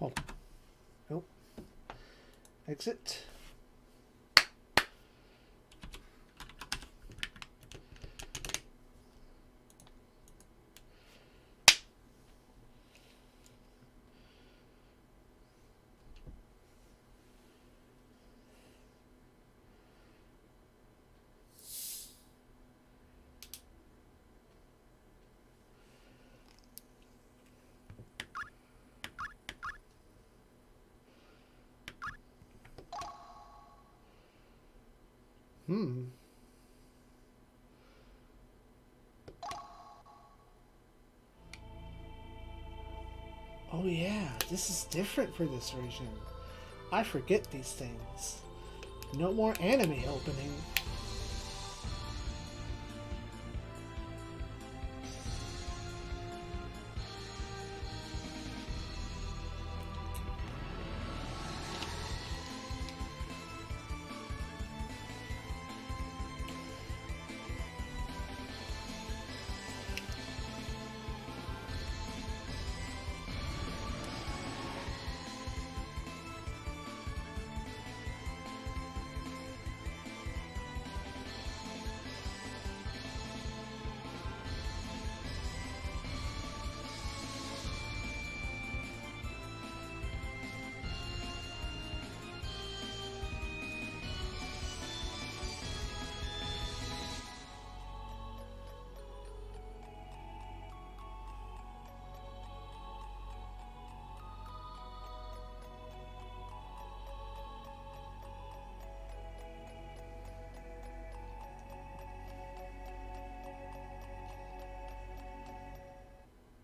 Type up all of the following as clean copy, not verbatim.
Hold on. Nope. Exit. Oh yeah, this is different for this version. I forget these things. No more anime opening.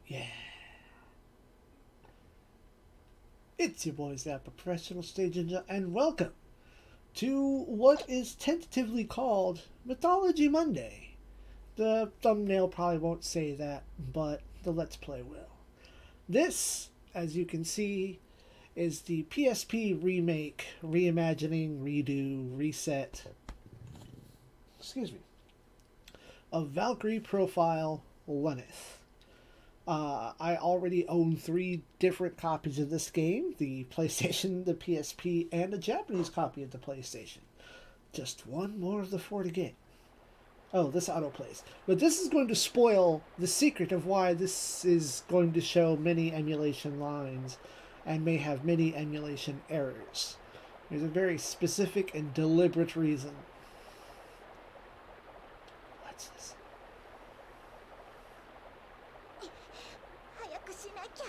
Yeah. It's your boy Zappa, Professional Stage Ninja, and welcome to what is tentatively called Mythology Monday. The thumbnail probably won't say that, but the Let's Play will. This, as you can see, is the PSP remake, reimagining, redo, reset, of Valkyrie Profile Lenneth. I already own 3 different copies of this game, the PlayStation, the PSP, and a Japanese copy of the PlayStation. Just one more of the 4 to get. Oh, this autoplays. But this is going to spoil the secret of why this is going to show many emulation lines and may have many emulation errors. There's a very specific and deliberate reason. Let's listen. 早くしなきゃ。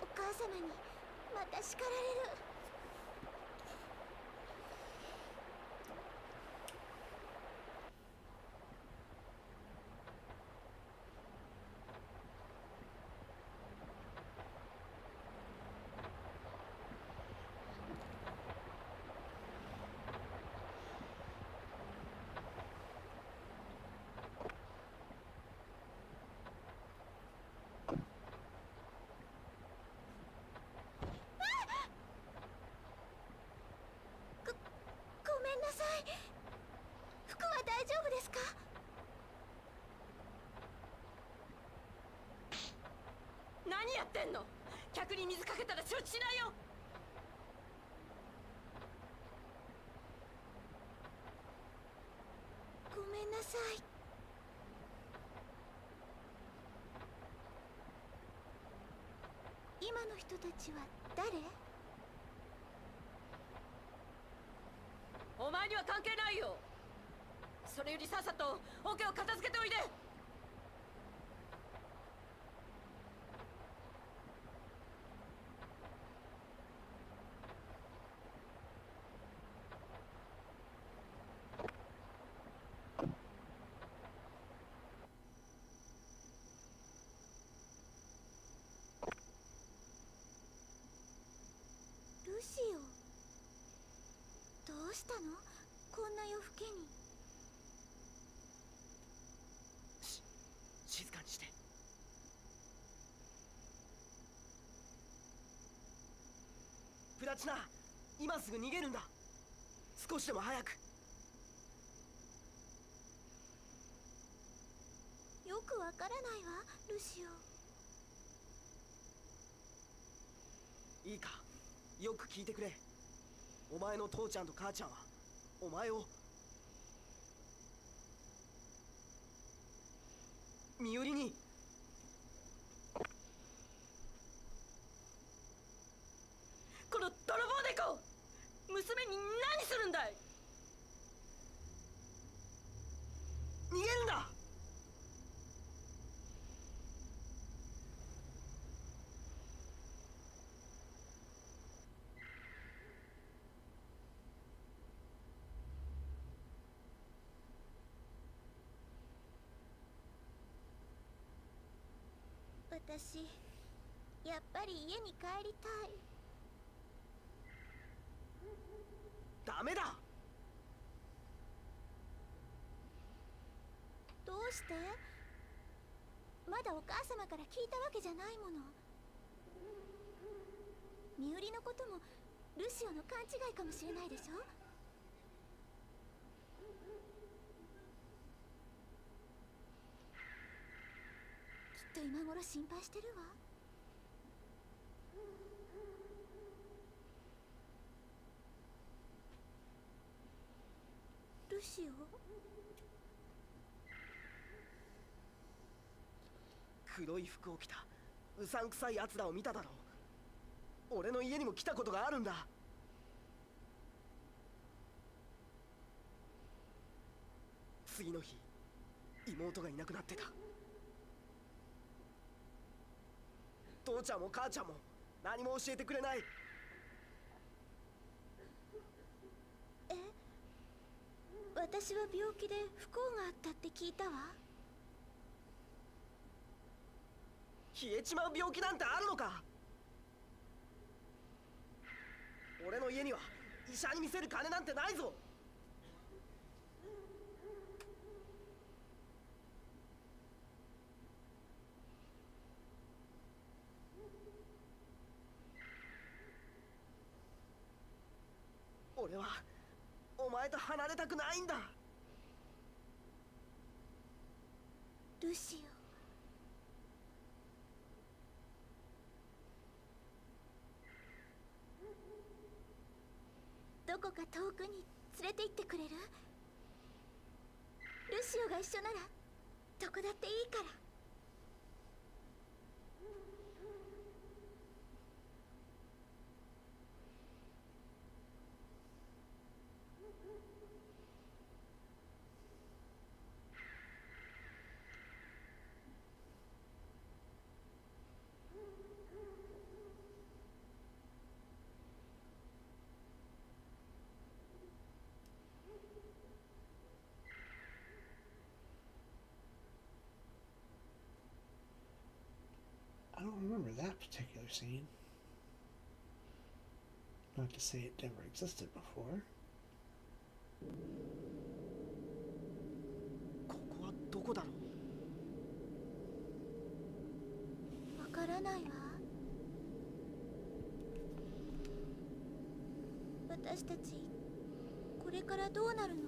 お母様にまた叱られる。ごめんなさい。服は大丈夫ですか？何やってんの？客に水かけたら承知しないよ。ごめんなさい。今の人たちは誰？お前には関係ないよ。それよりさっさとオケを片付けておいで。ルシオ、どうしたの？こんな夜更けに。静かにして。プラチナ、今すぐ逃げるんだ。少しでも早く。よくわからないわ、ルシオ。いいか、よく聞いてくれ。お前の父ちゃんと母ちゃんはお前を身売りに。この泥棒猫、娘に何するんだい。逃げるんだ。私やっぱり家に帰りたい。ダメだ。どうして？まだお母様から聞いたわけじゃないもの。身売りのこともルシオの勘違いかもしれないでしょ。きっと今頃心配してるわ。ルシオ？黒い服を着たうさんくさい奴らを見ただろう。俺の家にも来たことがあるんだ。次の日、妹がいなくなってた。父ちゃんも母ちゃんも何も教えてくれない。え？私は病気で不幸があったって聞いたわ。消えちまう病気なんてあるのか。俺の家には医者に見せる金なんてないぞ。俺はお前と離れたくないんだ。ルシオ、どこか遠くに連れて行ってくれる？ルシオが一緒ならどこだっていいから。I don't remember that particular scene. Not to say it never existed before. ここはどこだろう。わからないわ。私たちこれからどうなるの？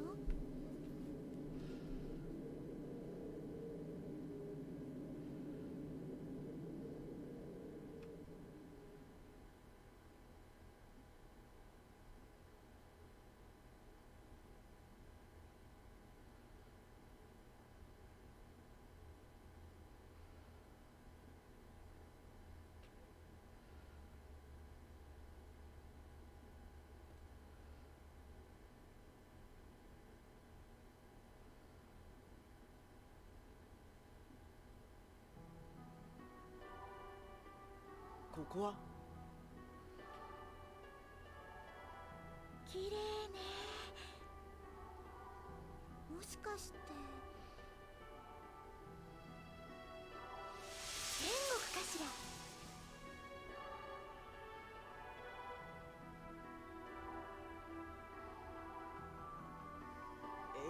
ここは綺麗ね。もしかして天国かしら？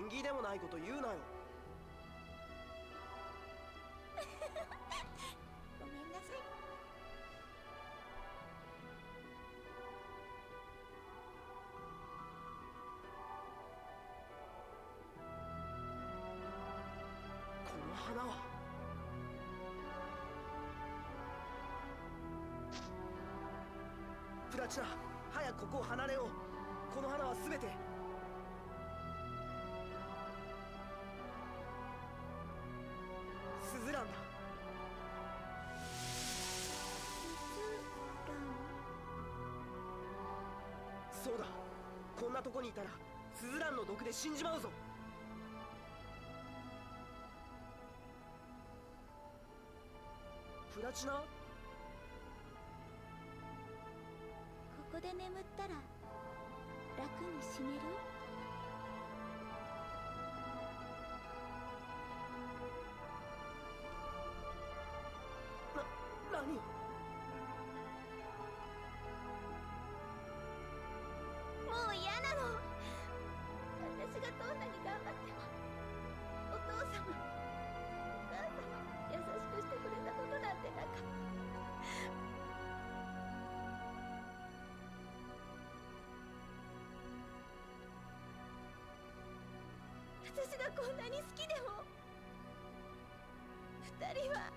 縁起でもないこと言うなよ。ごめんなさい。この花は。プラチナ、早くここを離れよう。この花は全てスズランだ。そうだ、こんなとこにいたらスズランの毒で死んじまうぞ。プラチナ、ここで眠ったら楽に死ねる？何？もう嫌なの。私がどんなに頑張ってもお父様お母様優しくしてくれたことなんてなかった。私がこんなに好きでも二人は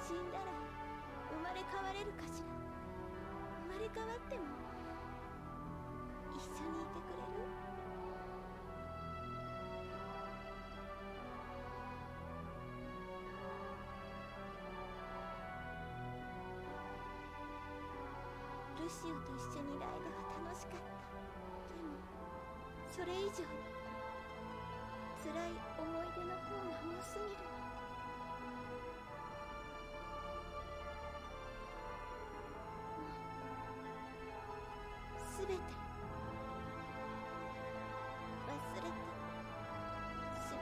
死んだら生まれ変われるかしら。生まれ変わっても一緒にいてくれる？ルシオと一緒にいる間は楽しかった。でもそれ以上に辛い思い出の方が多すぎるの。すべて忘れてしまい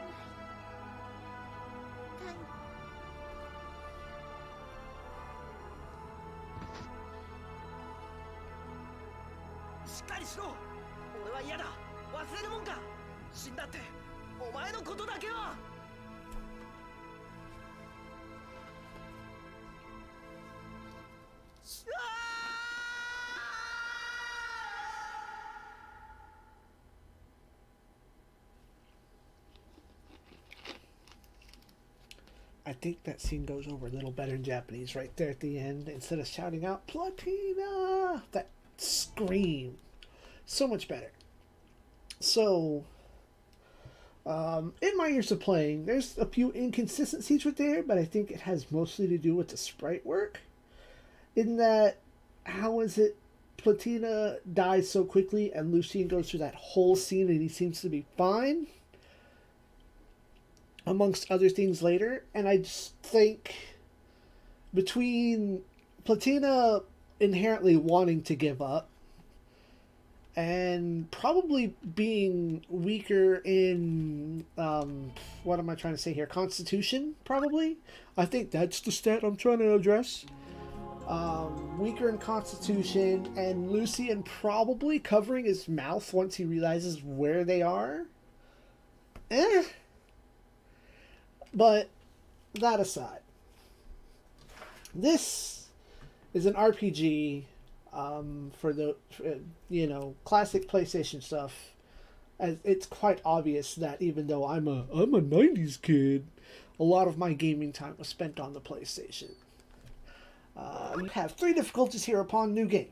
たい。しっかりしろ。俺は嫌だ。忘れるもんか。死んだってお前のことだけは。I think that scene goes over a little better in Japanese right there at the end. Instead of shouting out, Platina! That scream. So much better. So, in my years of playing, there's a few inconsistencies with there, but I think it has mostly to do with the sprite work. In that, how is it Platina dies so quickly and Lucien goes through that whole scene and he seems to be fine? Amongst other things later, and I just think between Platina inherently wanting to give up and probably being weaker in what am I trying to say here? Constitution, probably. I think that's the stat I'm trying to address. Weaker in Constitution, and Lucien probably covering his mouth once he realizes where they are. But that aside, this is an RPG for the classic PlayStation stuff. As it's quite obvious that even though I'm a 90s kid, a lot of my gaming time was spent on the PlayStation. You have 3 difficulties here upon new game.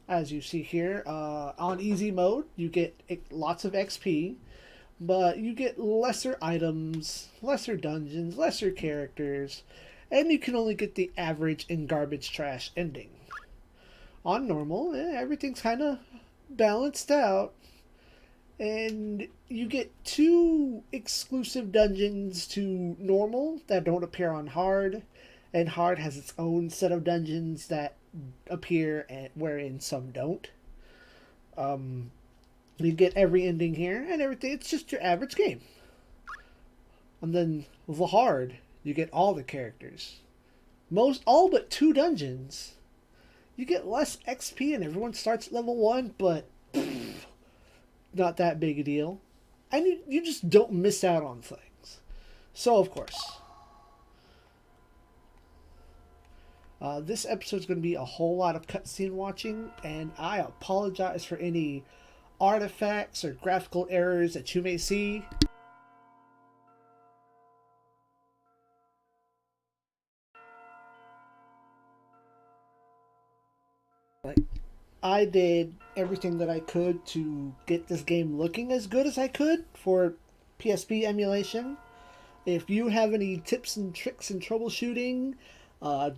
As you see here, on easy mode, you get lots of XP. But you get lesser items, lesser dungeons, lesser characters, and you can only get the average and garbage trash ending. On normal, everything's kind of balanced out, and you get 2 exclusive dungeons to normal that don't appear on hard, and hard has its own set of dungeons that appear and wherein some don't. You get every ending here and everything. It's just your average game. And then the hard, you get all the characters. All but 2 dungeons. You get less XP and everyone starts at level 1, but not that big a deal. And you just don't miss out on things. So, of course, this episode's going to be a whole lot of cutscene watching, and I apologize for any artifacts or graphical errors that you may see. I did everything that I could to get this game looking as good as I could for PSP emulation. If you have any tips and tricks in troubleshooting,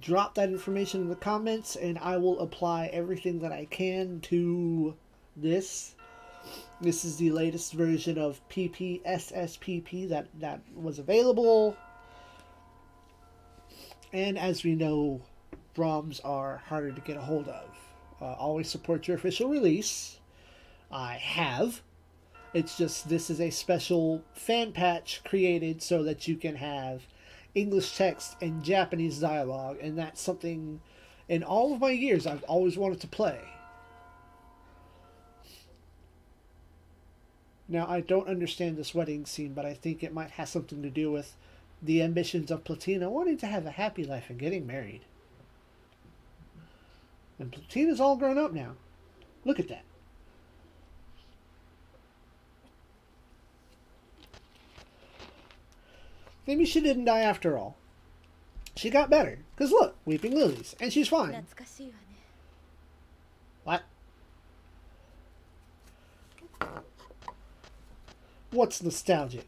drop that information in the comments and I will apply everything that I can to this. This is the latest version of PPSSPP that was available. And as we know, ROMs are harder to get a hold of. Always support your official release. I have. It's just this is a special fan patch created so that you can have English text and Japanese dialogue, and that's something in all of my years I've always wanted to play. Now, I don't understand this wedding scene, but I think it might have something to do with the ambitions of Platina wanting to have a happy life and getting married. And Platina's all grown up now. Look at that. Maybe she didn't die after all. She got better. Because look, weeping lilies. And she's fine. What? What's nostalgic?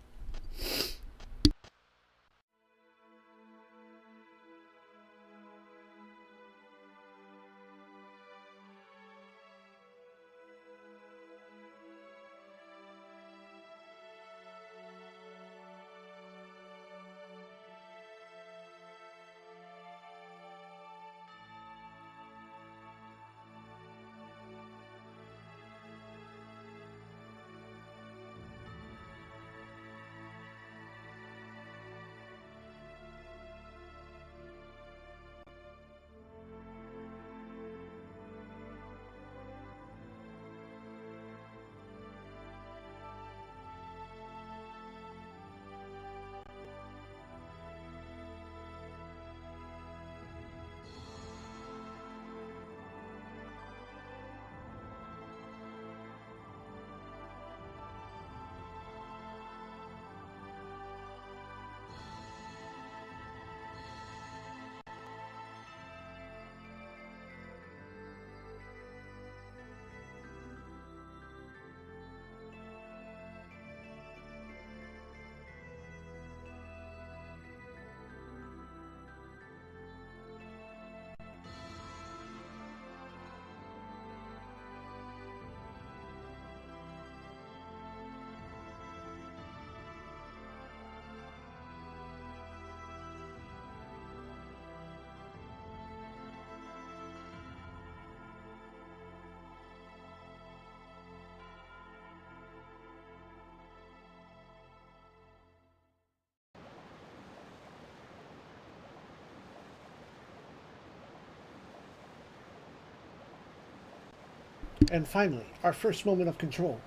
And finally, our first moment of control.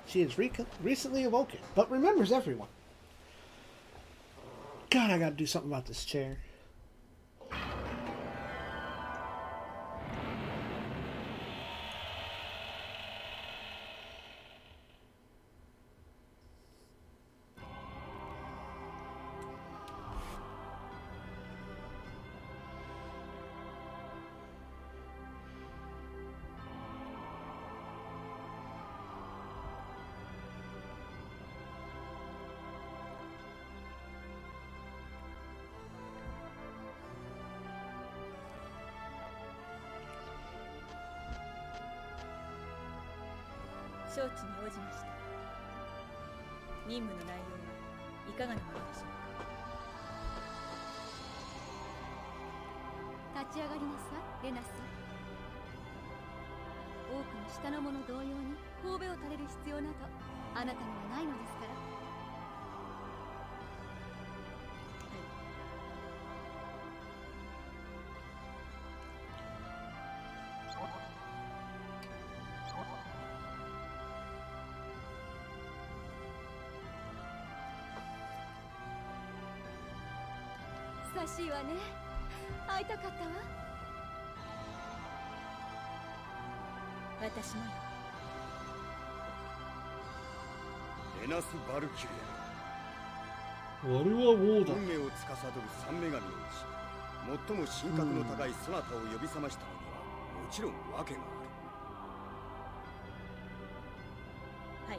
She is recently awoken, but remembers everyone. God, I gotta do something about this chair.承知に応じました。任務の内容はいかがなものでしょうか。ち上がりなさい、レナス。多くの下の者同様に頬を垂れる必要などあなたにはないのですから。久しいわね。会いたかったわ。私もよ。レナス・バルキュリ俺はウォーだ。ア運命を司る三女神のうち最も神格の高いそなたを呼び覚ましたのにはもちろん訳がある。は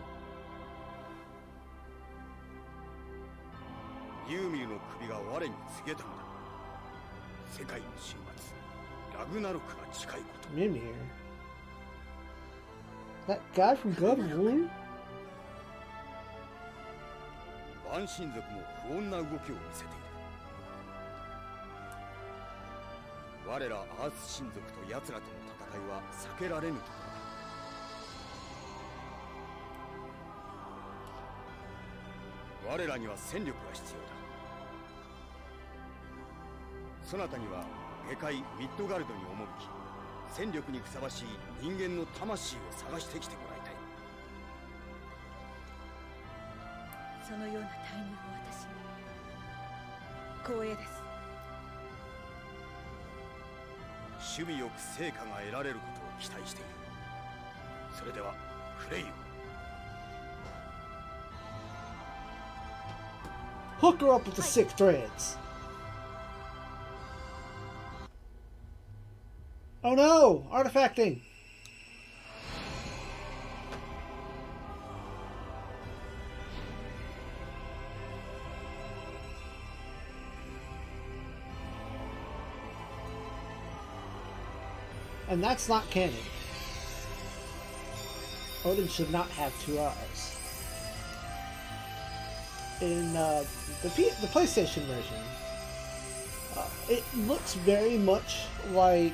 い。ユーミルの首が我に告げたのだ。世界の終末ラグナロクが近いこと。Mimir? That guy from God of War? ワン神族も不穏な動きを見せている。我らアース神族と奴らとの戦いは避けられぬところだ。我らには戦力が必要だ。そなたには下界ミッドガルドに赴き、戦力にふさわしい人間の魂を探してきてもらいたい。そのような大任を私に。光栄です。守備よく成果が得られることを期待している。それではクレイよ。Hook her up with the sick threads. Oh no! Artifacting! And that's not canon. Odin should not have two eyes. In the PlayStation version, it looks very much like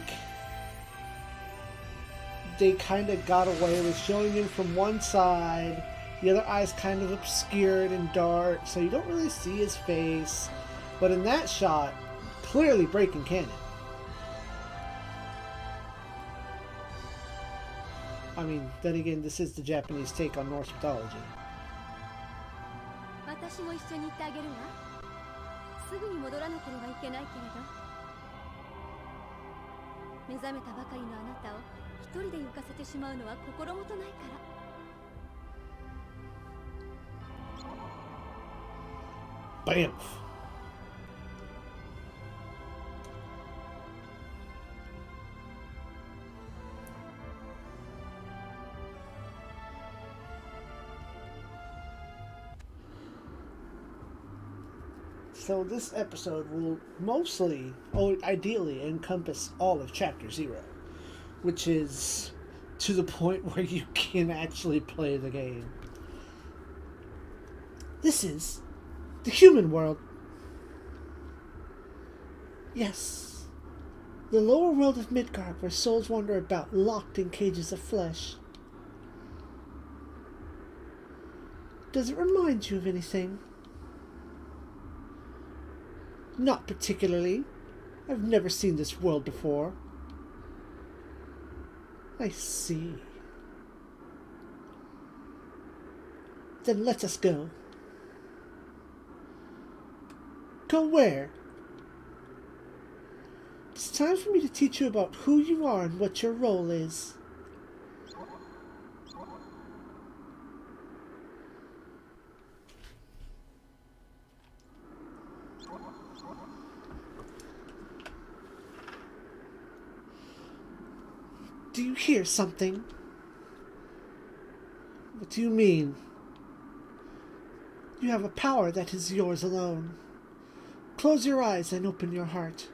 they kind of got away with showing him from one side, the other eye's kind of obscured and dark, so you don't really see his face. But in that shot, clearly breaking canon. I mean, then again, this is the Japanese take on Norse mythology. 私も一緒に行ってあげるわ。すぐに戻らなければいけないけれど。目覚めたばかりのあなたを一人で浮かせてしまうのは心もとないから。BAMF! So this episode will mostly, ideally, encompass all of Chapter 0, which is to the point where you can actually play the game. This is the human world. Yes, the lower world of Midgard, where souls wander about locked in cages of flesh. Does it remind you of anything? Not particularly. I've never seen this world before. I see. Then let us go. Go where? It's time for me to teach you about who you are and what your role is. Do you hear something? What do you mean? You have a power that is yours alone. Close your eyes and open your heart.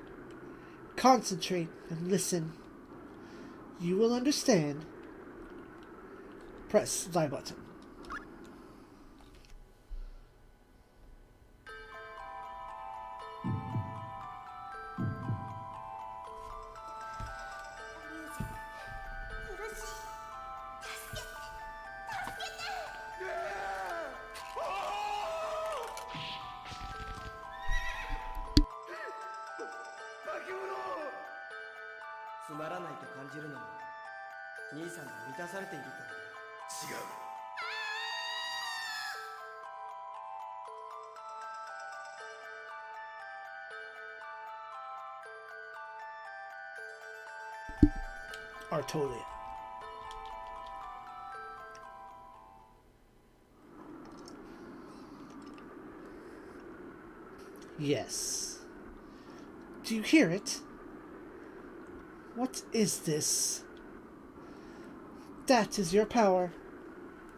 Concentrate and listen. You will understand. Press thy button. がらないと感じるのも兄さんが満たされているからだ。違う。Artolia. Yes. Do you hear it? What is this? That is your power.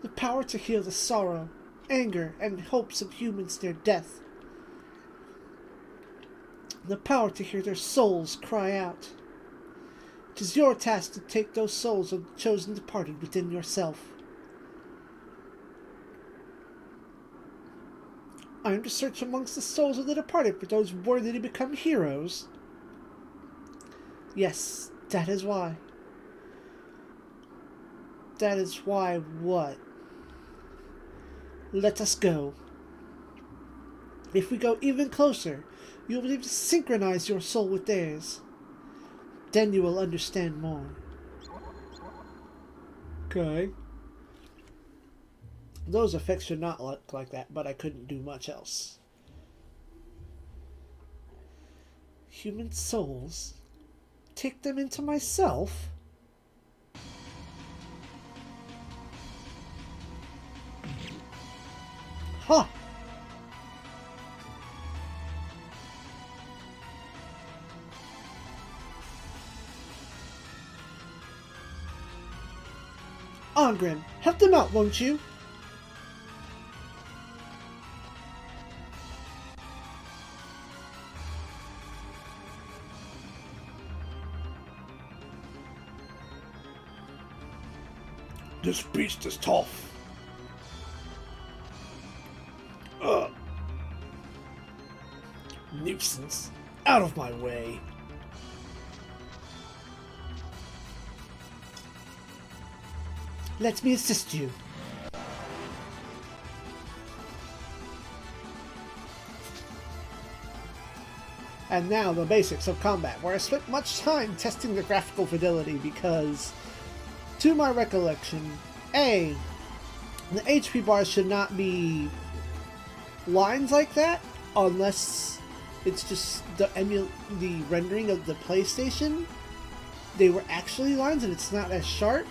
The power to heal the sorrow, anger, and hopes of humans near death. The power to hear their souls cry out. It is your task to take those souls of the chosen departed within yourself. I am to search amongst the souls of the departed for those worthy to become heroes. Yes, that is why. That is why what? Let us go. If we go even closer, you will be able to synchronize your soul with theirs. Then you will understand more. Okay. Those effects should not look like that, but I couldn't do much else. Human souls? Take them into myself? Huh! Ongrim, help them out, won't you? This beast is tough. Nuisance. Out of my way. Let me assist you. And now the basics of combat, where I spent much time testing the graphical fidelity because, to my recollection, A, the HP bars should not be lines like that unless it's just the rendering of the PlayStation. They were actually lines and it's not as sharp.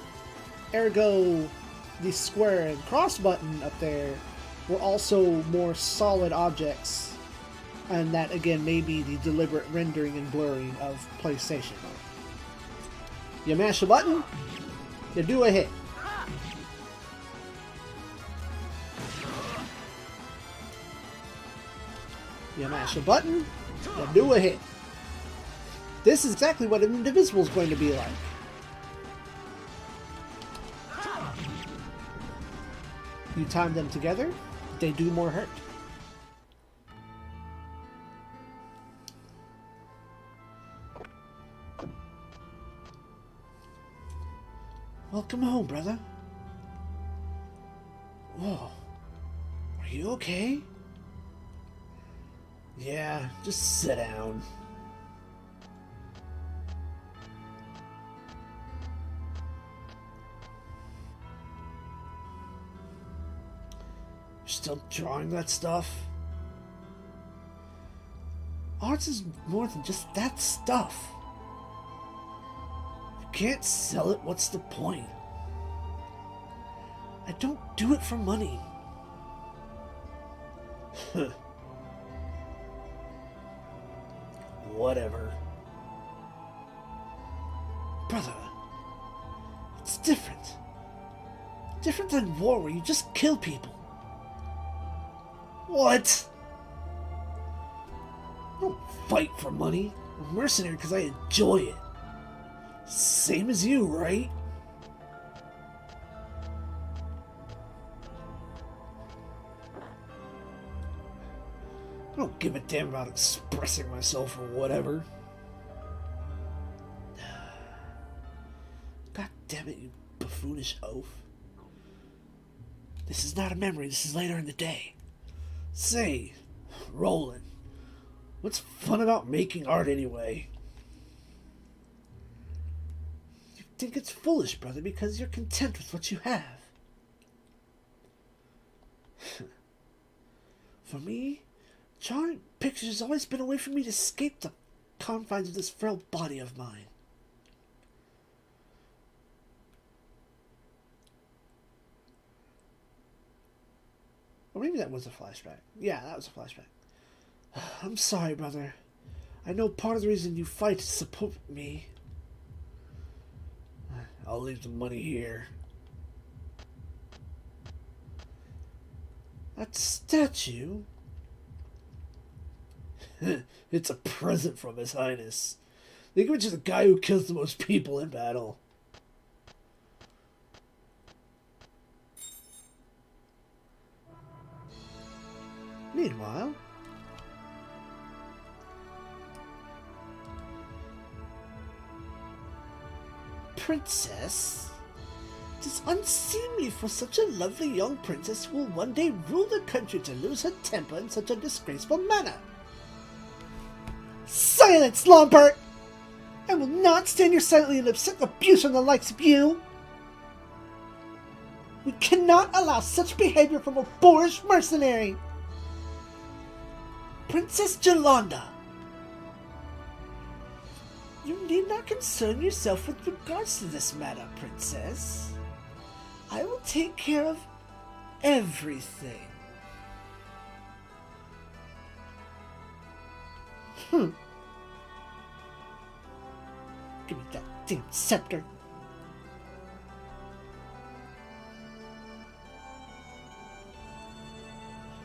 Ergo, the square and cross button up there were also more solid objects. And that, again, may be the deliberate rendering and blurring of PlayStation. You mash a button, you do a hit. You mash a button, you do a hit. This is exactly what an Indivisible is going to be like. You time them together, they do more hurt. Welcome home, brother. Whoa. Are you okay? Yeah, just sit down. You're still drawing that stuff? Art is more than just that stuff. Can't sell it, what's the point? I don't do it for money. Whatever. Brother, it's different. Different than war where you just kill people. What? I don't fight for money. I'm a mercenary because I enjoy it. Same as you, right? I don't give a damn about expressing myself or whatever. God damn it, you buffoonish oaf. This is not a memory, this is later in the day. Say, Roland, what's fun about making art anyway? think it's foolish, brother, because you're content with what you have. For me, giant pictures has always been a way for me to escape the confines of this frail body of mine. Or maybe that was a flashback. Yeah, that was a flashback. I'm sorry, brother. I know part of the reason you fight is to support me. I'll leave the money here. That statue? It's a present from His Highness. They give it to the guy who kills the most people in battle. Meanwhile, Princess? It is unseemly for such a lovely young princess who will one day rule the country to lose her temper in such a disgraceful manner. Silence, Lombard! I will not stand here silently and accept abuse from the likes of you. We cannot allow such behavior from a boorish mercenary. Princess Yolanda, you need not concern yourself with regards to this matter, Princess. I will take care of everything. Give me that damn scepter.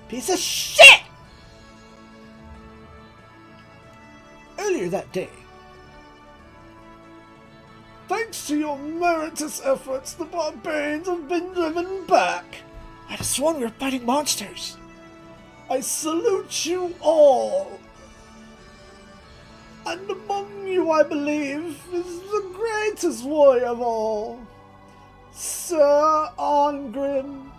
Piece of shit! Earlier that day, thanks to your meritorious efforts, the barbarians have been driven back. I have sworn we were fighting monsters. I salute you all. And among you, I believe, is the greatest warrior of all, Sir Ongrim.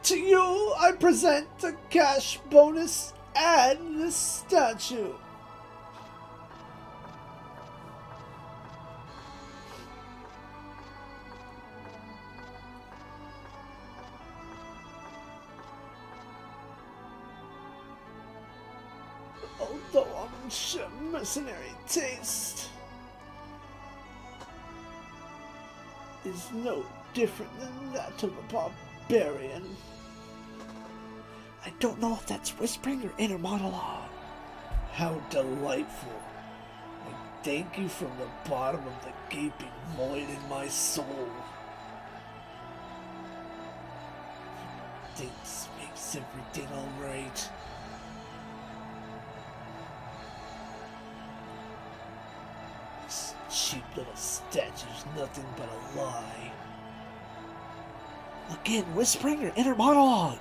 To you, I present a cash bonus and this statue. Although I'm sure mercenary taste is no different than that of a barbarian. I don't know if that's whispering or inner monologue. How delightful. I thank you from the bottom of the gaping void in my soul. This makes everything alright. This cheap little statue's nothing but a lie. Again, whispering or inner monologue?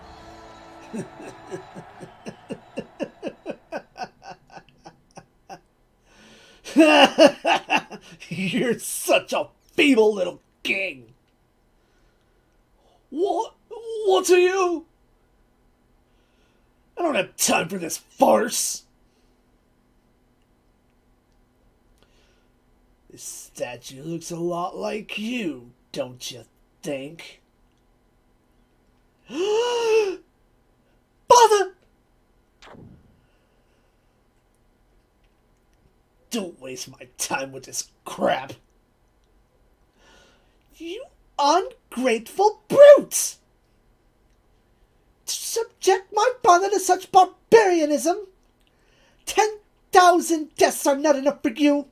You're such a feeble little king. What are you? I don't have time for this farce. This statue looks a lot like you, don't you think? Bother! Don't waste my time with this crap. You ungrateful brutes! To subject my father to such barbarianism? 10,000 deaths are not enough for you.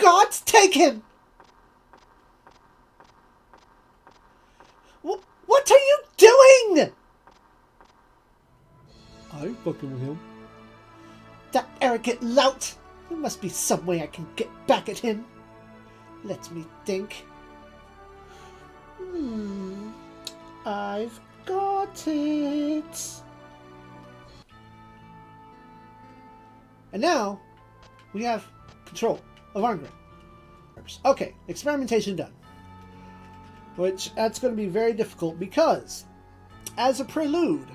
Gods take him! What are you doing? I'm fucking with him. That arrogant lout! There must be some way I can get back at him. Let me think. I've got it. And now, we have control of Arngrim. Okay, experimentation done. Which, that's going to be very difficult because, as a prelude,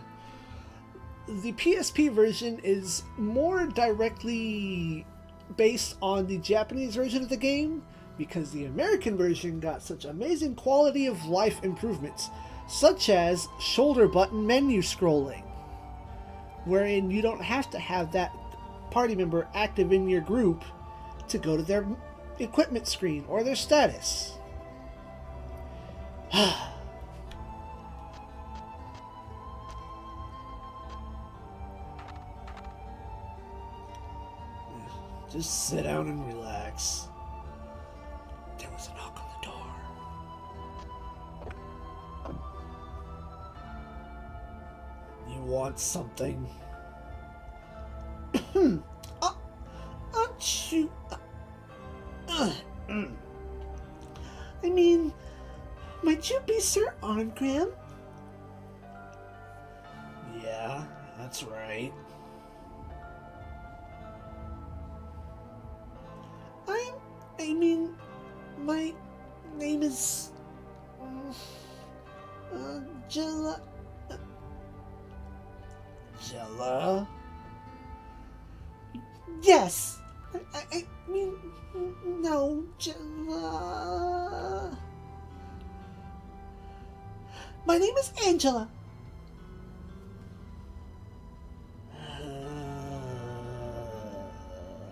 the PSP version is more directly based on the Japanese version of the game, because the American version got such amazing quality of life improvements, such as shoulder button menu scrolling, wherein you don't have to have that party member active in your group to go to their equipment screen or their status. Just sit down and relax. There was a knock on the door. You want something? Shoot. I mean, might you be Sir Arngram? Yeah, that's right. I mean, my name is Jella. Jella? Yes. I mean, no, Jella. My name is Angela.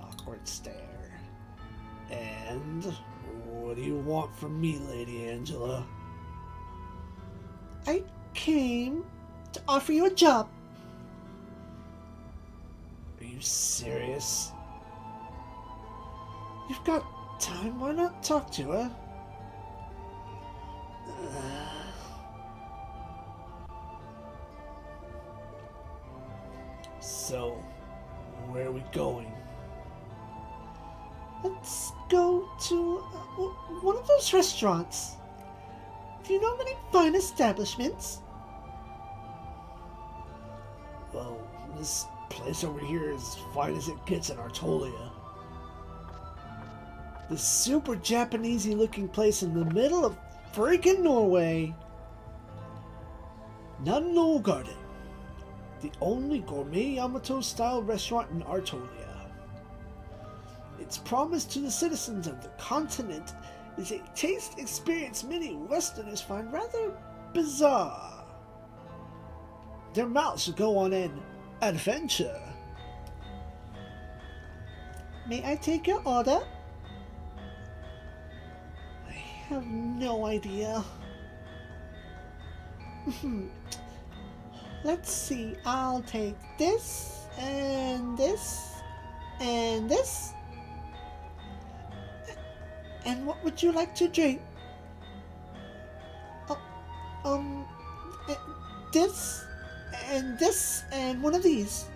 Awkward stare. And what do you want from me, Lady Angela? I came to offer you a job. Are you serious? You've got time, why not talk to her? So, where are we going? Let's go to one of those restaurants. Do you know of any fine establishments? Well, this place over here is as fine as it gets in Artolia. This super Japanesey looking place in the middle of freaking Norway. Nanno Garden, the only gourmet Yamato style restaurant in Artolia. Its promise to the citizens of the continent is a taste experience many Westerners find rather bizarre. Their mouths go on an adventure. May I take your order? I have no idea. Let's see, I'll take this, and this, and this. And what would you like to drink? This, and one of these.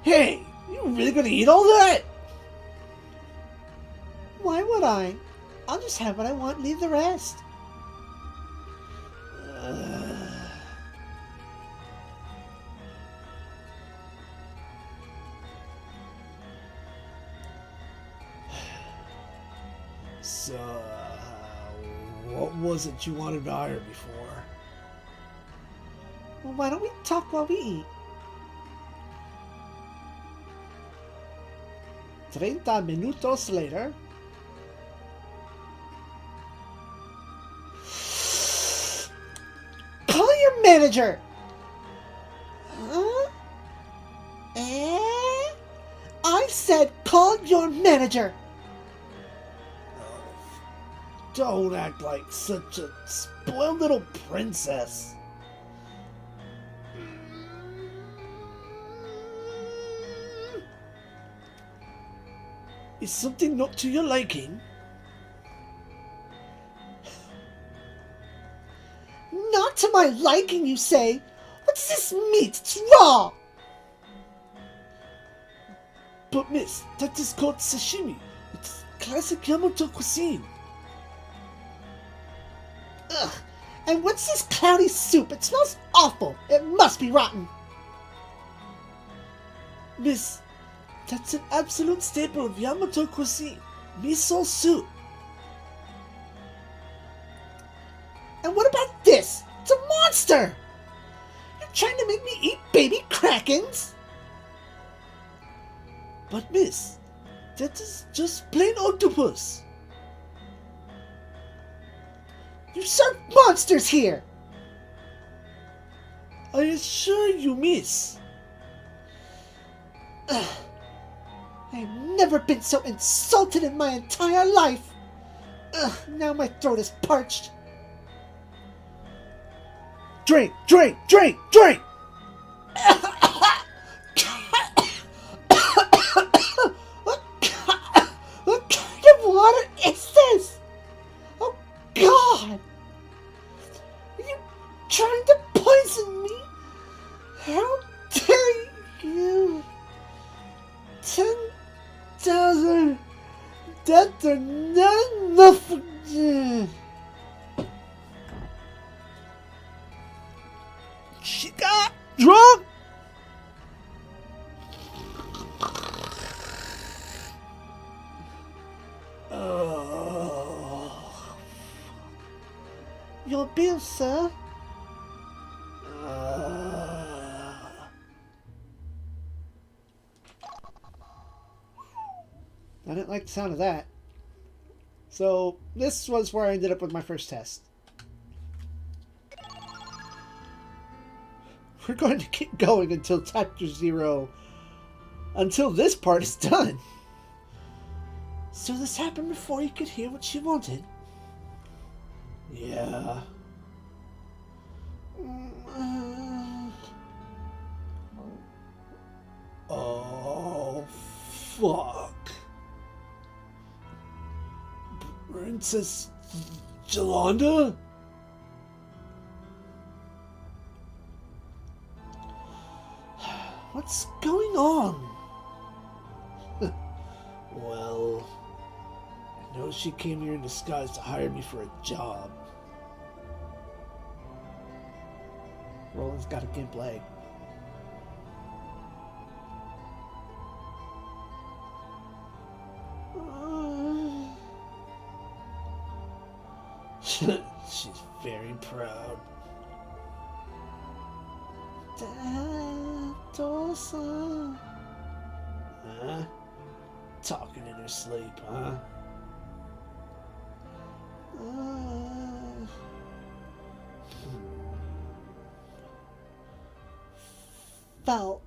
Hey, you really gonna eat all that? Why would I? I'll just have what I want and leave the rest. So, what was it you wanted to hire me for? Well, why don't we talk while we eat? 30 minutos later. Call your manager! Huh? I said call your manager! Don't act like such a spoiled little princess. Is something not to your liking? Not to my liking, you say? What's this meat? It's raw! But miss, that is called sashimi. It's classic Yamato cuisine. Ugh, and what's this cloudy soup? It smells awful. It must be rotten. Miss, that's an absolute staple of Yamato cuisine. Miso soup. And what about this? It's a monster! You're trying to make me eat baby krakens? But miss, that is just plain octopus. You serve monsters here! I assure you, miss. Ugh. I've never been so insulted in my entire life. Ugh, now my throat is parched. Drink, drink, drink, drink! What kind of water is this? Oh, God! Are you trying to poison me? How dare you? 10,000 deaths are not enough for you. She got drunk. Oh. Your bill, sir. I didn't like the sound of that. So, this was where I ended up with my first test. We're going to keep going until Chapter 0. Until this part is done. So this happened before you could hear what she wanted? Yeah. Oh, fuck. Princess Yolanda? What's going on? Well, I know she came here in disguise to hire me for a job. Roland's got a gimp leg. She's very proud. Dad, huh? Talking in her sleep, huh? Foul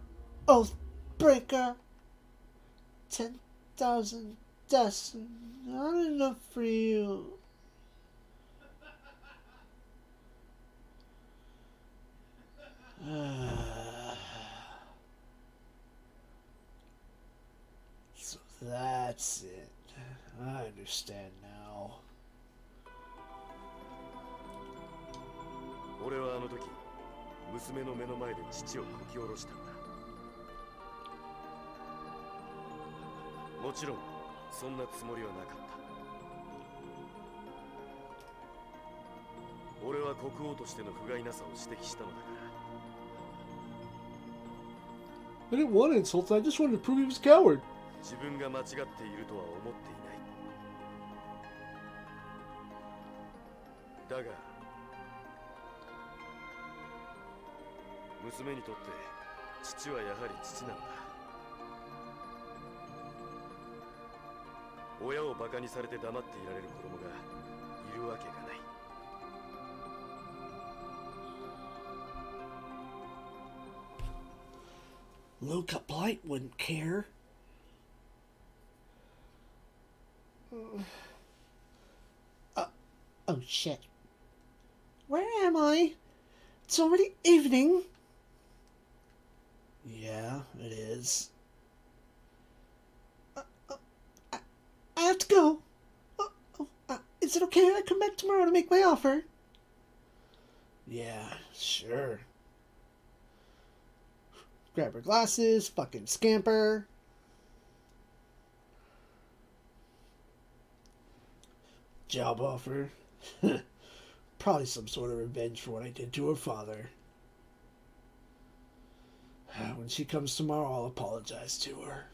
Oathbreaker. 10,000 deaths. Not enough for you. So that's it. I understand now. 俺はあの時娘の目の前で父をこき下ろしたんだ。もちろんそんなつもりはなかった。俺は国王としての不甲斐なさを指摘したのだから。 I didn't want to insult him, I just wanted to prove he was a coward. 自分が間違っているとは思っていない。だが娘にとって父はやはり父なんだ。親をバカにされて黙っていられる子供がいるわけがない。 Luca Blight wouldn't care. Oh shit. Where am I? It's already evening. Yeah, it is. I have to go. Is it okay if I come back tomorrow to make my offer? Yeah, sure. Grab her glasses, fucking scamper. Job offer. Probably some sort of revenge for what I did to her father. When she comes tomorrow, I'll apologize to her.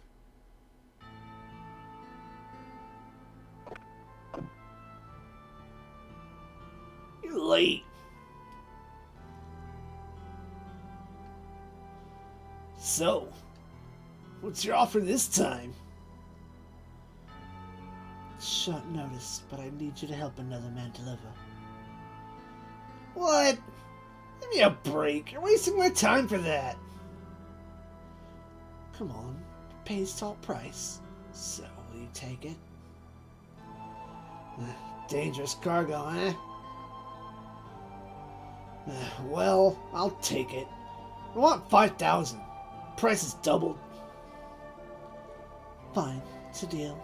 You're late. So, what's your offer this time? Short notice, but I need you to help another man deliver. What? Give me a break. You're wasting my time for that. Come on. Pays top price. So, will you take it? Dangerous cargo, eh? Well, I'll take it. I want 5,000. Price is doubled. Fine, it's a deal.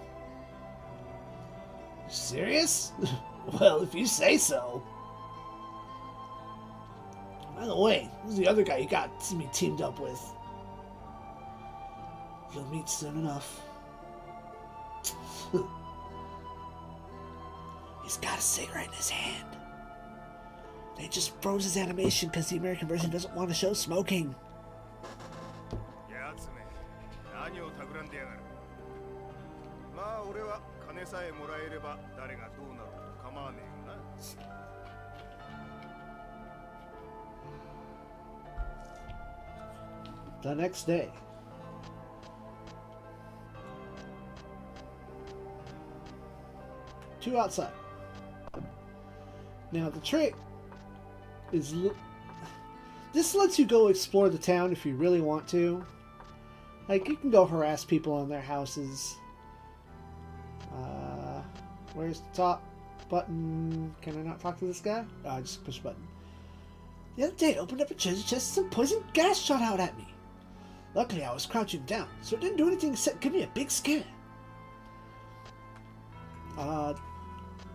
Serious? Well, if you say so. By the way, who's the other guy you got me teamed up with? You'll meet soon enough. He's got a cigarette in his hand. They just froze his animation because the American version doesn't want to show smoking. The next day. Two outside. Now the trick is this lets you go explore the town if you really want to. Like, you can go harass people on their houses. Where's the top button? Can I not talk to this guy? Oh, I just push a button. The other day I opened up a treasure chest and some poison gas shot out at me. Luckily I was crouching down, so it didn't do anything except give me a big scare.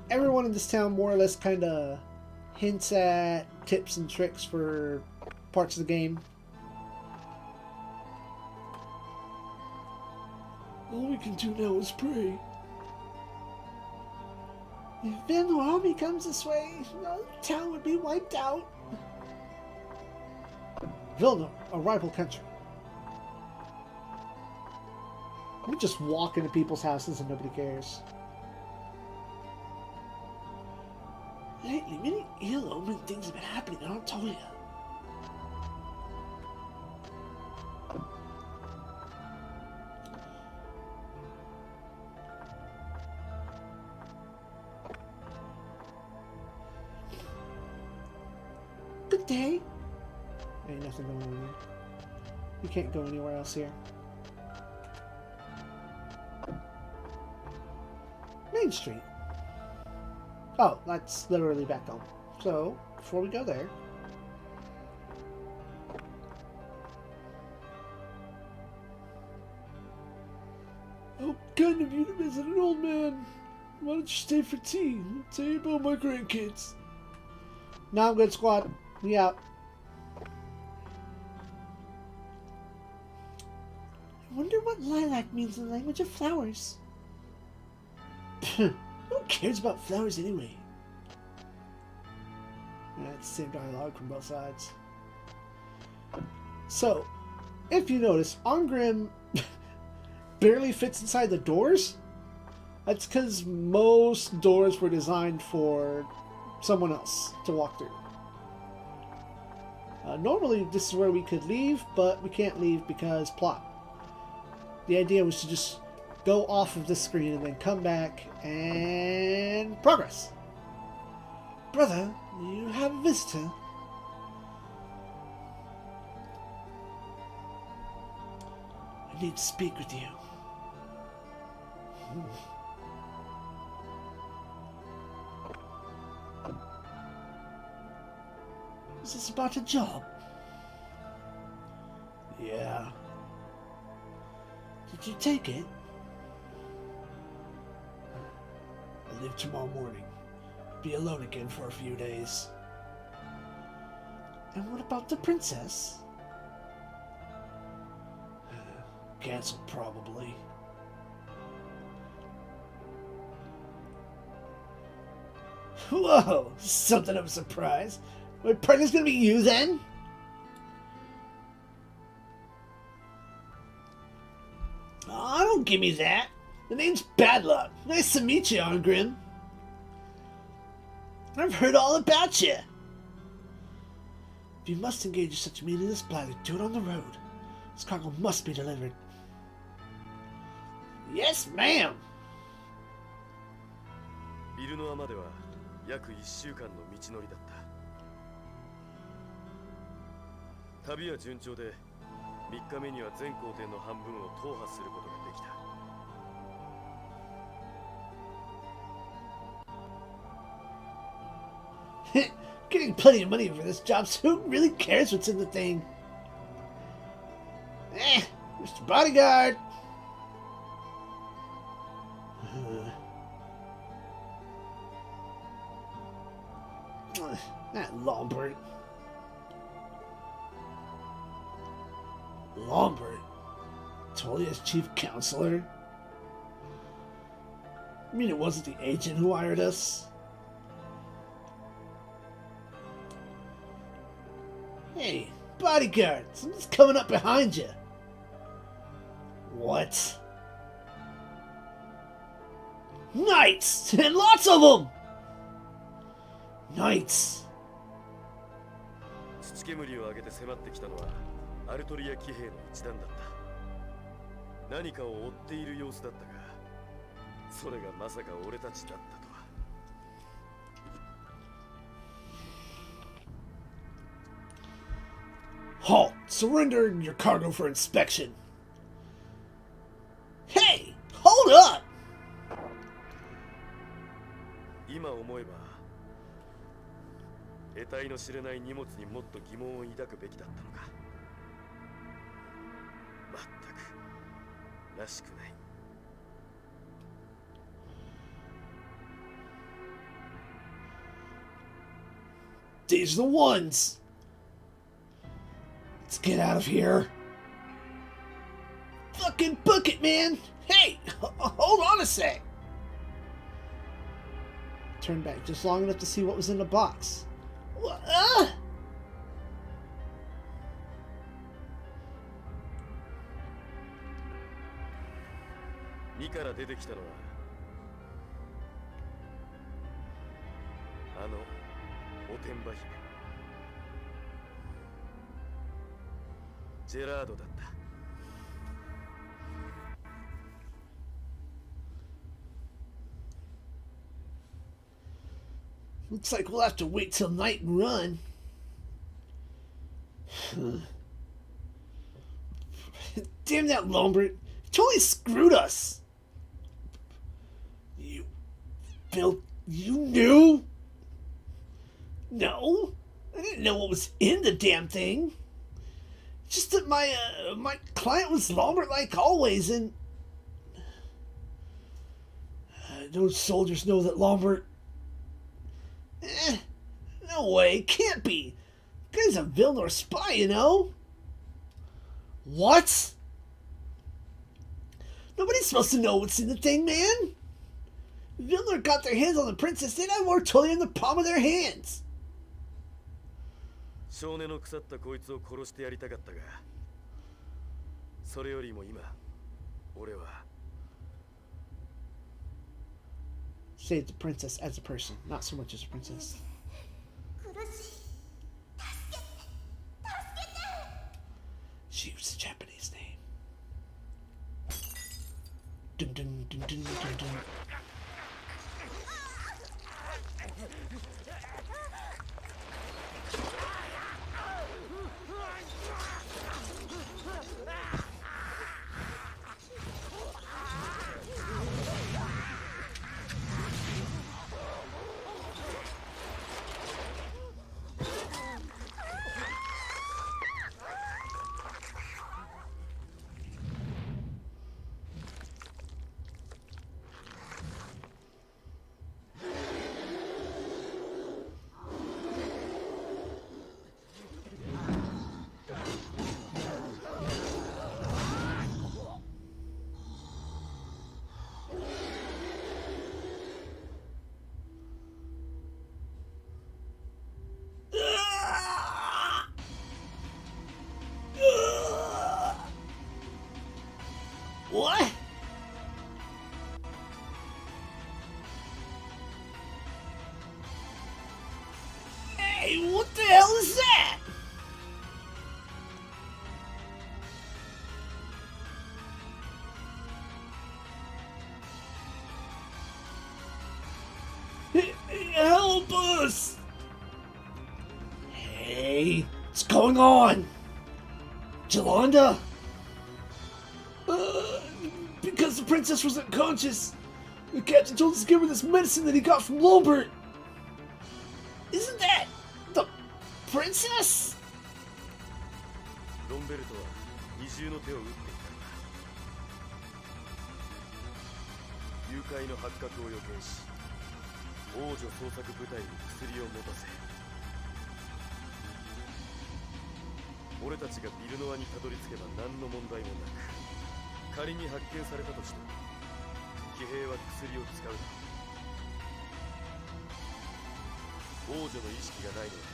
Everyone in this town more or less kind of hints at tips and tricks for parts of the game. All we can do now is pray. If Vandal army comes this way, the town would be wiped out. Vilna, a rival country. We just walk into people's houses and nobody cares. Lately, many ill-omened things have been happening in Anatolia. Good day. Ain't nothing going on here. You can't go anywhere else here. Main Street. Oh, that's literally back home. So, before we go there... Oh, kind of you to visit an old man. Why don't you stay for tea? I'll tell you about my grandkids. Now I'm good, squad. We out. I wonder what lilac means in the language of flowers. Who cares about flowers anyway? That's the same dialogue from both sides. So, if you notice, Ongrim barely fits inside the doors. That's because most doors were designed for someone else to walk through. Normally, this is where we could leave, but we can't leave because plot. The idea was to just go off of the screen and then come back and progress. Brother, you have a visitor. I need to speak with you. Is this about a job? Yeah. Did you take it? I leave tomorrow morning. Be alone again for a few days. And what about the princess? Cancelled, probably. Whoa! Something of a surprise. My partner's gonna be you then? Oh, don't give me that. The name's Bad Luck. Nice to meet you, Arngrim. I've heard all about you. If you must engage in such meaningless blather, do it on the road. This cargo must be delivered. Yes, ma'am! ビルノアまでは約1週間の道のりだった。旅は順調で、3日目には全行程の半分を踏破することができた。Getting plenty of money for this job, so who really cares what's in the thing? Mr. Bodyguard! That Lombard. Lombard? Tolia's chief counselor? I mean, it wasn't the agent who hired us? Hey, bodyguard! Something's coming up behind you! What? Knights! And lots of them! Knights! 土煙を上げて迫ってきたのはアルトリア騎兵の一団だった。何かを追っている様子だったが、それがまさか俺たちだったとは。Halt! Surrender your cargo for inspection. Hey! Hold up! 今思えば、得体の知れない荷物にもっと疑問を抱くべきだったのか。まったくらしくない。These are the ones! Let's get out of here. Fucking book it, man! Hey! Hold on a sec! Turn back just long enough to see what was in the box. What? 2から出てきたのはあのおてんば姫ジェラードだった。Looks like we'll have to wait till night and run. Damn that Lombard. He totally screwed us. You knew? No. I didn't know what was in the damn thing. Just that my client was Lombard like always, and those soldiers know that Lombard. No way, can't be. The guy's a villain or spy, you know? What? Nobody's supposed to know what's in the thing, man. If Vilnor got their hands on the princess, they'd have Ortolia in the palm of their hands. 少年の腐ったこいつを殺してやりたかったが、それよりも今、俺は Save the princess as a person, not so much as a princess. She used a Japanese name. Dun, dun, dun, dun, dun, dun. Help us! Hey, what's going on? Jolanda? Because the princess was unconscious, the captain told us to give her this medicine that he got from Lolbert. Isn't that the princess? ロンベルトは二重の手を打っていた。誘拐の発覚を予見し、王女捜索部隊に薬を持たせ、俺たちがビルノアにたどり着けば何の問題もなく、仮に発見されたとしても騎兵は薬を使うだろう。王女の意識がないのは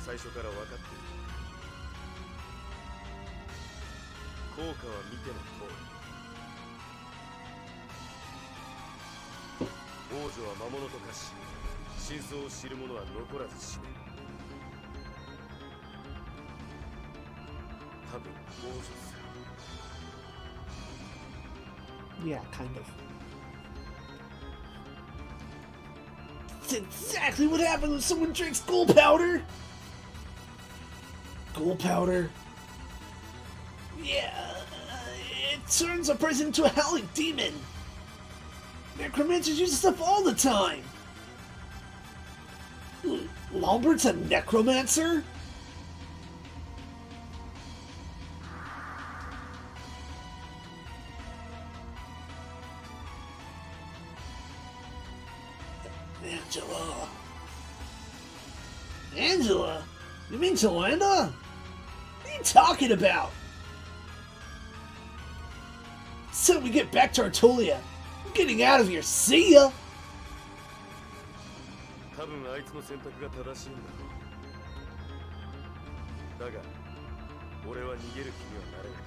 最初から分かっている。効果は見ての通り。王女は魔物と化し、真相を知る者は残らず死ね。多分王女さ。Yeah, kind of. That's exactly what happens when someone drinks ghoul powder! Ghoul powder. Yeah, it turns a person into a howling demon! Necromancers use this stuff all the time! Lolbert's a necromancer? Angela. Angela? You mean Jolanda? What are you talking about? So we get back to Artolia. I'm getting out of here. See ya! 多分あいつの選択が正しいんだろう。だが、俺は逃げる気にはなれなかっ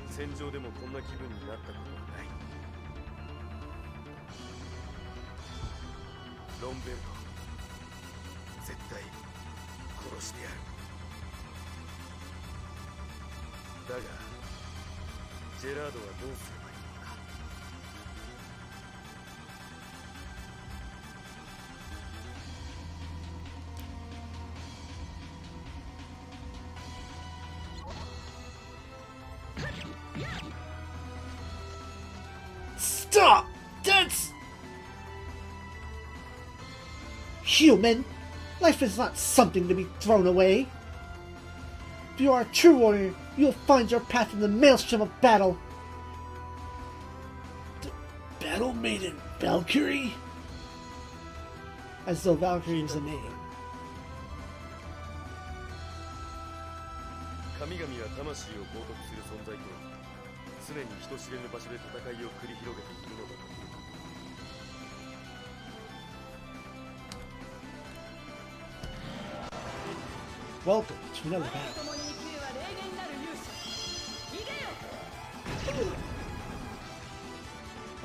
た。戦場でもこんな気分になったことはない。ロンベルト、絶対殺してやる。だが、ジェラードはどうすればいいのか。Stop! That's... Human! Life is not something to be thrown away. If you are a true warrior, you will find your path in the maelstrom of battle. The battle maiden Valkyrie? As though Valkyrie was a name. 神々は魂を冒涜する存在と常に人知れぬ場所で戦いを繰り広げているのだという。Welcome to another battle.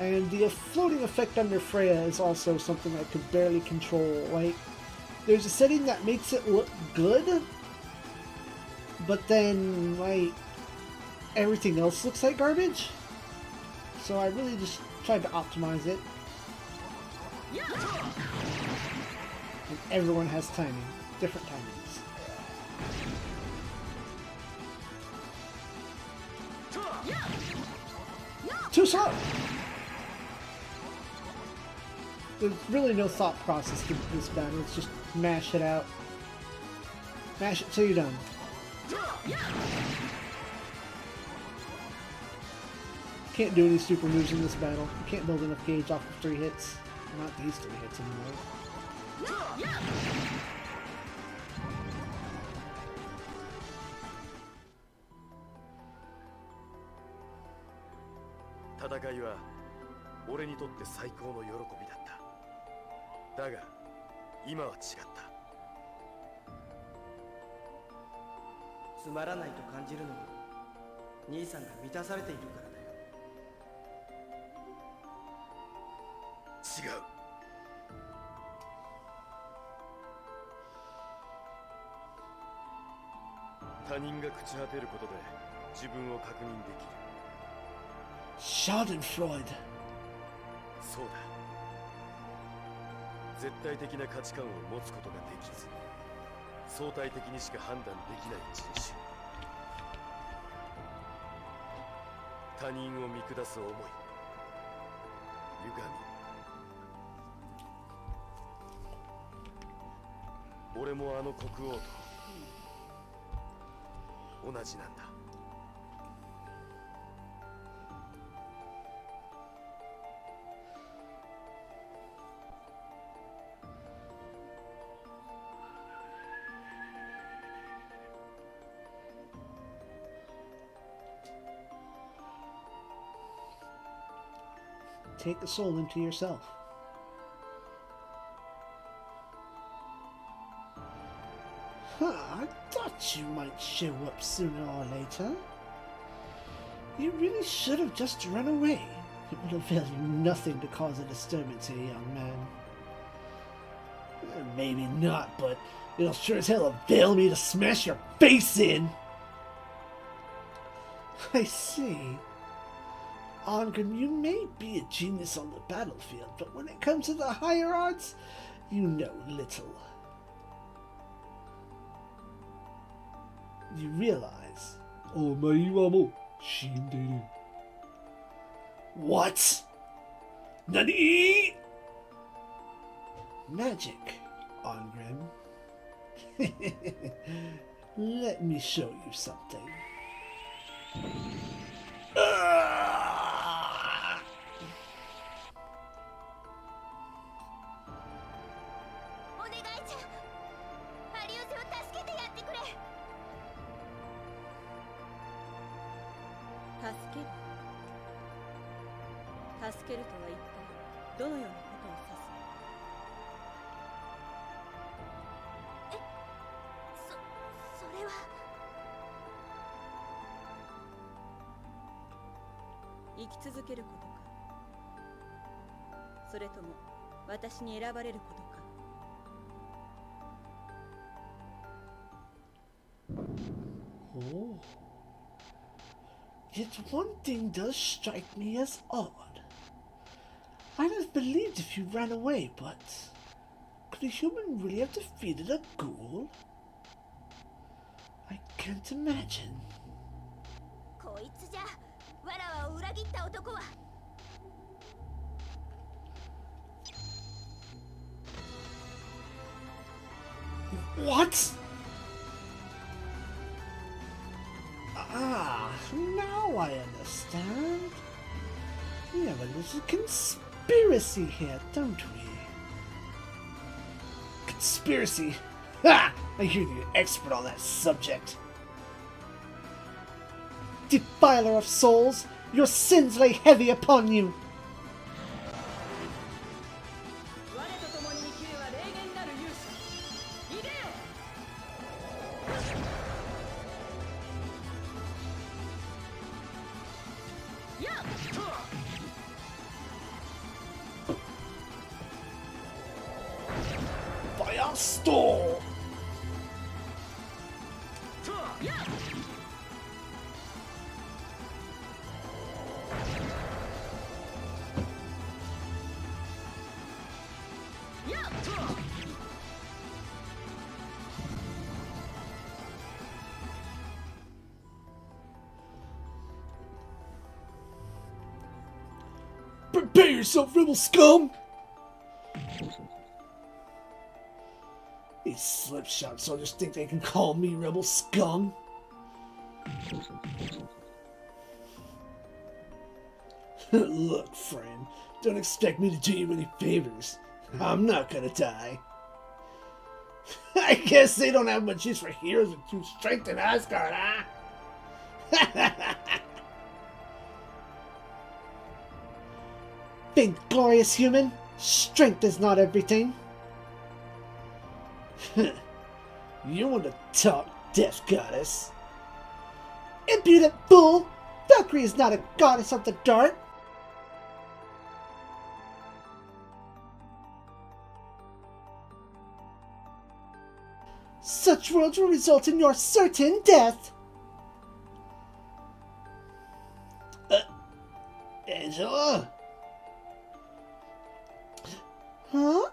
And the floating effect under Freya is also something I could barely control. Like, there's a setting that makes it look good, but then, like, everything else looks like garbage. So I really just tried to optimize it. And everyone has timing, different timings. Too slow! There's really no thought process to this battle, it's just mash it out. Mash it till you're done. Can't do any super moves in this battle. You can't build enough gauge off of 3 hits. Not these 3 hits anymore.戦いは俺にとって最高の喜びだった。だが今は違った。つまらないと感じるのは兄さんが満たされているからだよ。違う。他人が朽ち果てることで自分を確認できる。Schadenfreude. そうだ。絶対的な価値観を持つことができず、相対的にしか判断できない人種。他人を見下す思い、歪み。俺もあの国王と同じなんだ。Take the soul into yourself. I thought you might show up sooner or later. You really should have just run away. It would avail you nothing to cause a disturbance here, young man. Maybe not, but it'll sure as hell avail me to smash your face in. I see. Angrim, you may be a genius on the battlefield, but when it comes to the higher arts, you know little. You realize... What? Nani? Magic, Angrim. Let me show you something. Oh. Yet one thing does strike me as odd. I'd have believed if you ran away, but could a human really have defeated a ghoul? I can't imagine. What? Ah, now I understand. We have a little conspiracy here, don't we? Conspiracy? Ha! I hear you're an expert on that subject. Defiler of souls, your sins lay heavy upon you. Storm! Prepare yourself, rebel scum! These slipshod soldiers think they can call me rebel scum? Look, friend, don't expect me to do you any favors. I'm not gonna die. I guess they don't have much use for heroes with true strength in Asgard, huh? Big glorious human, strength is not everything. You want to talk, death goddess? Impudent fool! Valkyrie is not a goddess of the dark! Such words will result in your certain death! Angela? Huh?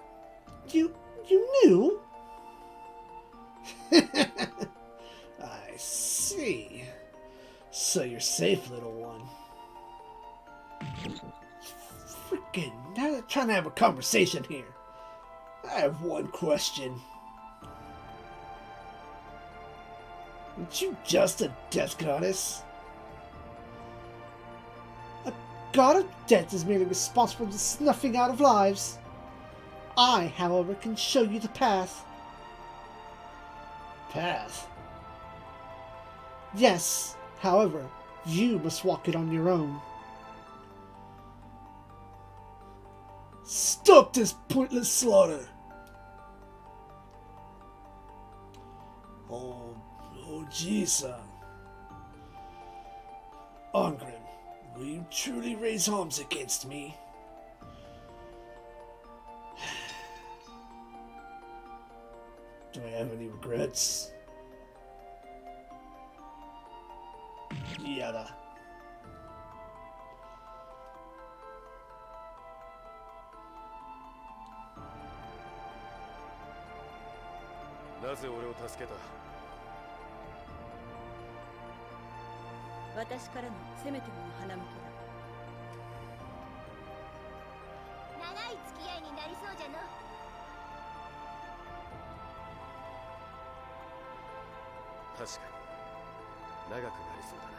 I see. So you're safe, little one. Freaking, I'm trying to have a conversation here. I have one question. Aren't you just a death goddess? A god of death is merely responsible for the snuffing out of lives. I, however, can show you the path. Path? Yes, however, you must walk it on your own. Stop this pointless slaughter! Oh, jeez, Ongrim, will you truly raise arms against me? Do I have any regrets? Yada. なぜ俺を助けた？私からのせめてもの花向けだ。長い付き合いになりそうじゃの。確かに長くなりそうだな。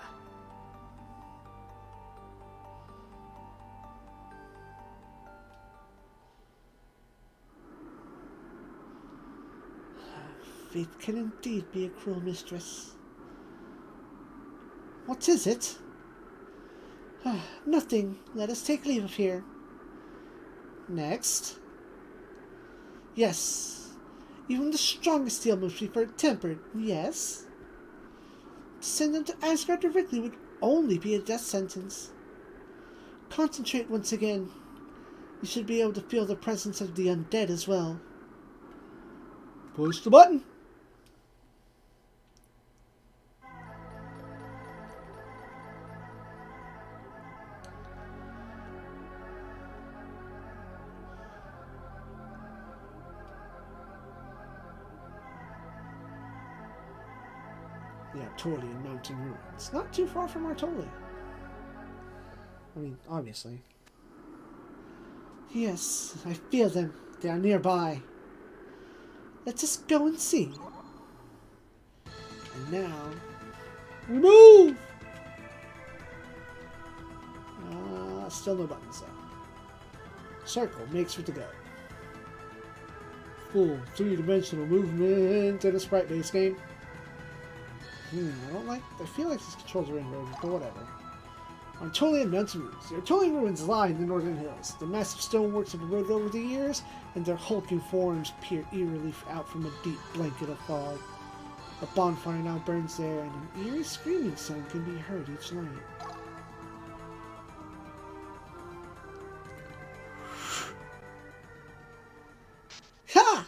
Fate can indeed be a cruel mistress. What is it? Nothing. Let us take leave of here. Next. Yes. Even the strongest steel must be tempered. Yes. To send them to Asgard directly would only be a death sentence. Concentrate once again. You should be able to feel the presence of the undead as well. Push the button. The Artolian mountain ruins. Not too far from Artolia. I mean, obviously. Yes, I feel them. They are nearby. Let's just go and see. And now, remove! Still no buttons though. Circle makes for the go. Full 3-dimensional movement in a sprite-based game. I feel like these controls are inverted, but whatever. Artolian mountain ruins. The Artolian ruins lie in the northern hills. The massive stoneworks have eroded over the years, and their hulking forms peer eerily out from a deep blanket of fog. A bonfire now burns there, and an eerie screaming sound can be heard each night. Ha!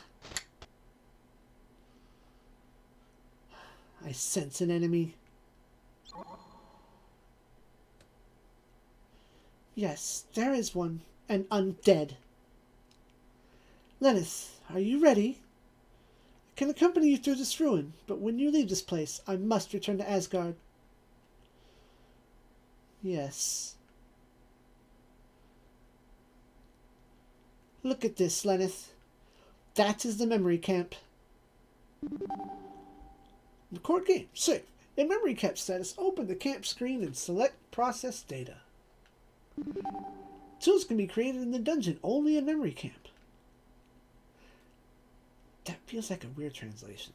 I sense an enemy. Yes, there is one. An undead. Lenneth, are you ready? I can accompany you through this ruin, but when you leave this place, I must return to Asgard. Yes. Look at this, Lenneth. That is the memory camp. Record game. Save. In memory camp status, open the camp screen and select process data. Tools can be created in the dungeon only in memory camp. That feels like a weird translation.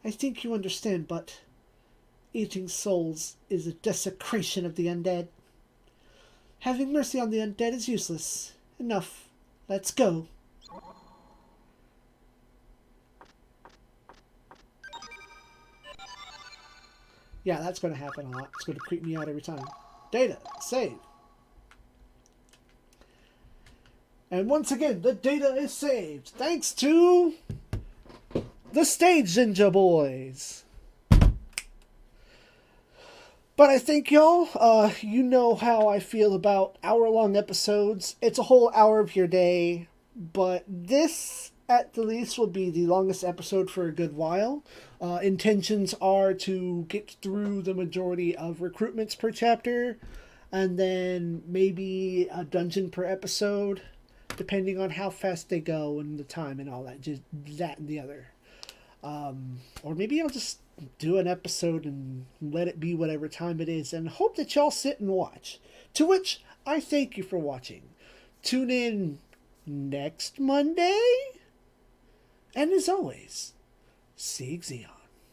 I think you understand, but eating souls is a desecration of the undead. Having mercy on the undead is useless. Enough. Let's go. Yeah, that's going to happen a lot. It's going to creep me out every time. Data. Save. And once again, the data is saved. Thanks to the Stage Ninja Boys. But I think y'all, you know how I feel about hour-long episodes. It's a whole hour of your day. But this at the least, will be the longest episode for a good while. Intentions are to get through the majority of recruitments per chapter, and then maybe a dungeon per episode, depending on how fast they go and the time and all that. Just that and the other. Or maybe I'll just do an episode and let it be whatever time it is, and hope that y'all sit and watch. To which I thank you for watching. Tune in next Monday. And as always, SIEG ZEON.